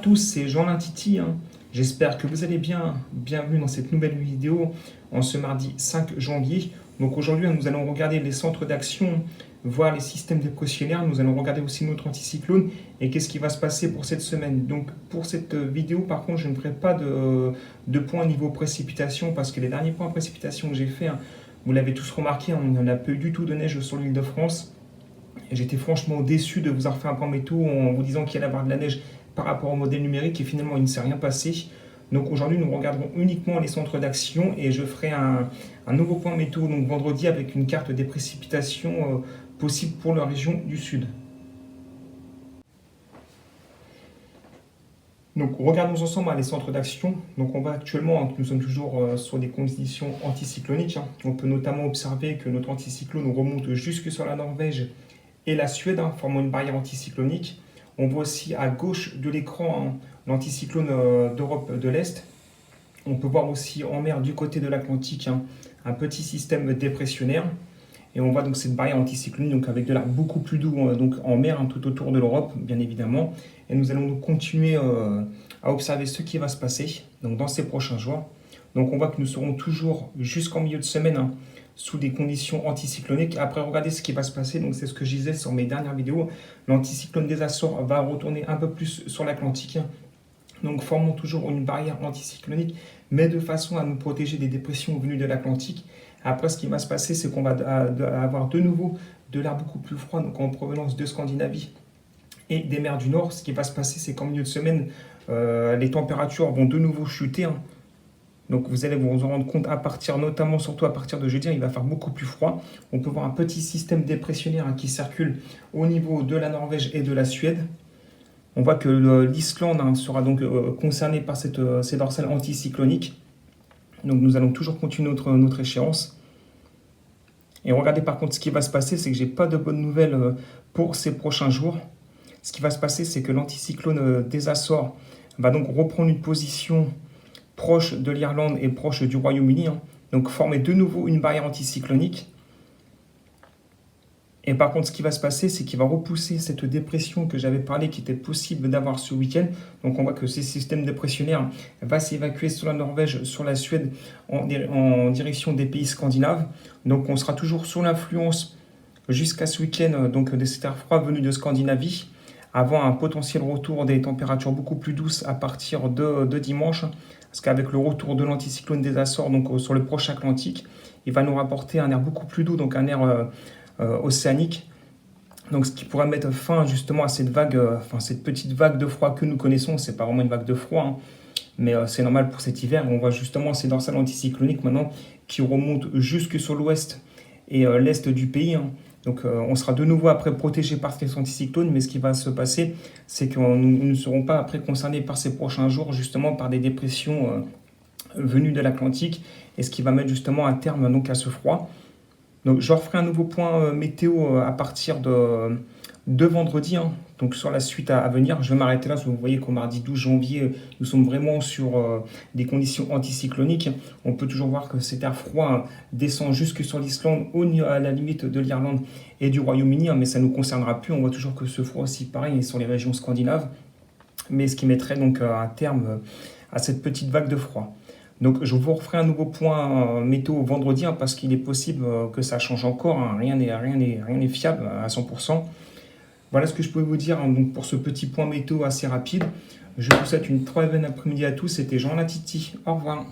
tous, c'est Jean Titi. J'espère que vous allez bien. Bienvenue dans cette nouvelle vidéo en ce mardi 5 janvier. Donc aujourd'hui, nous allons regarder les centres d'action, voir les systèmes dépressionnaires. Nous allons regarder aussi notre anticyclone et qu'est-ce qui va se passer pour cette semaine. Donc pour cette vidéo, par contre, je ne ferai pas de points niveau précipitation parce que les derniers points précipitation que j'ai fait, vous l'avez tous remarqué, on n'a pas eu du tout de neige sur l'île de France. J'étais franchement déçu de vous avoir fait un point météo en vous disant qu'il allait y avoir de la neige par rapport au modèle numérique et finalement il ne s'est rien passé. Donc aujourd'hui nous regarderons uniquement les centres d'action et je ferai un nouveau point météo donc vendredi avec une carte des précipitations possibles pour la région du sud. Donc regardons ensemble les centres d'action. Donc on va actuellement, nous sommes toujours sur des conditions anticycloniques. On peut notamment observer que notre anticyclone remonte jusque sur la Norvège et la Suède, formant une barrière anticyclonique. On voit aussi à gauche de l'écran l'anticyclone d'Europe de l'Est. On peut voir aussi en mer du côté de l'Atlantique un petit système dépressionnaire. Et on voit donc cette barrière anticyclonique donc avec de l'air beaucoup plus doux donc en mer tout autour de l'Europe, bien évidemment. Et nous allons donc continuer à observer ce qui va se passer donc dans ces prochains jours. Donc on voit que nous serons toujours jusqu'en milieu de semaine sous des conditions anticycloniques. Après, regardez ce qui va se passer. Donc c'est ce que je disais sur mes dernières vidéos. L'anticyclone des Açores va retourner un peu plus sur l'Atlantique. Donc formons toujours une barrière anticyclonique, mais de façon à nous protéger des dépressions venues de l'Atlantique. Après, ce qui va se passer, c'est qu'on va avoir de nouveau de l'air beaucoup plus froid, donc en provenance de Scandinavie et des mers du Nord. Ce qui va se passer, c'est qu'en milieu de semaine, les températures vont de nouveau chuter. Donc vous allez vous en rendre compte à partir, notamment surtout à partir de jeudi, il va faire beaucoup plus froid. On peut voir un petit système dépressionnaire qui circule au niveau de la Norvège et de la Suède. On voit que l'Islande sera donc concernée par ces dorsales anticycloniques. Donc nous allons toujours continuer notre échéance. Et regardez par contre ce qui va se passer, c'est que je n'ai pas de bonnes nouvelles pour ces prochains jours. Ce qui va se passer, c'est que l'anticyclone des Açores va donc reprendre une position proche de l'Irlande et proche du Royaume-Uni, donc former de nouveau une barrière anticyclonique. Et par contre, ce qui va se passer, c'est qu'il va repousser cette dépression que j'avais parlé, qui était possible d'avoir ce week-end. Donc on voit que ce système dépressionnaire va s'évacuer sur la Norvège, sur la Suède, en direction des pays scandinaves. Donc on sera toujours sous l'influence jusqu'à ce week-end donc de cet air froid venu de Scandinavie, avant un potentiel retour des températures beaucoup plus douces à partir de dimanche. Parce qu'avec le retour de l'anticyclone des Açores, donc sur le proche Atlantique, il va nous rapporter un air beaucoup plus doux, donc un air océanique. Donc ce qui pourrait mettre fin justement à cette vague, cette petite vague de froid que nous connaissons. C'est pas vraiment une vague de froid, mais c'est normal pour cet hiver. On voit justement ces dorsales anticycloniques maintenant qui remontent jusque sur l'ouest et l'est du pays. Donc on sera de nouveau après protégé par ces anticyclones, mais ce qui va se passer, c'est que nous ne serons pas après concernés par ces prochains jours, justement par des dépressions venues de l'Atlantique, et ce qui va mettre justement un terme donc à ce froid. Donc je referai un nouveau point météo à partir de vendredi, donc sur la suite à venir. Je vais m'arrêter là, parce que vous voyez qu'au mardi 12 janvier, nous sommes vraiment sur des conditions anticycloniques. On peut toujours voir que cet air froid descend jusque sur l'Islande, à la limite de l'Irlande et du Royaume-Uni, mais ça ne nous concernera plus. On voit toujours que ce froid aussi, pareil, est sur les régions scandinaves, mais ce qui mettrait donc un terme à cette petite vague de froid. Donc je vous referai un nouveau point météo vendredi, parce qu'il est possible que ça change encore, rien n'est fiable à 100%. Voilà ce que je pouvais vous dire donc pour ce petit point météo assez rapide. Je vous souhaite une très bonne après-midi à tous. C'était Jean Titi. Au revoir.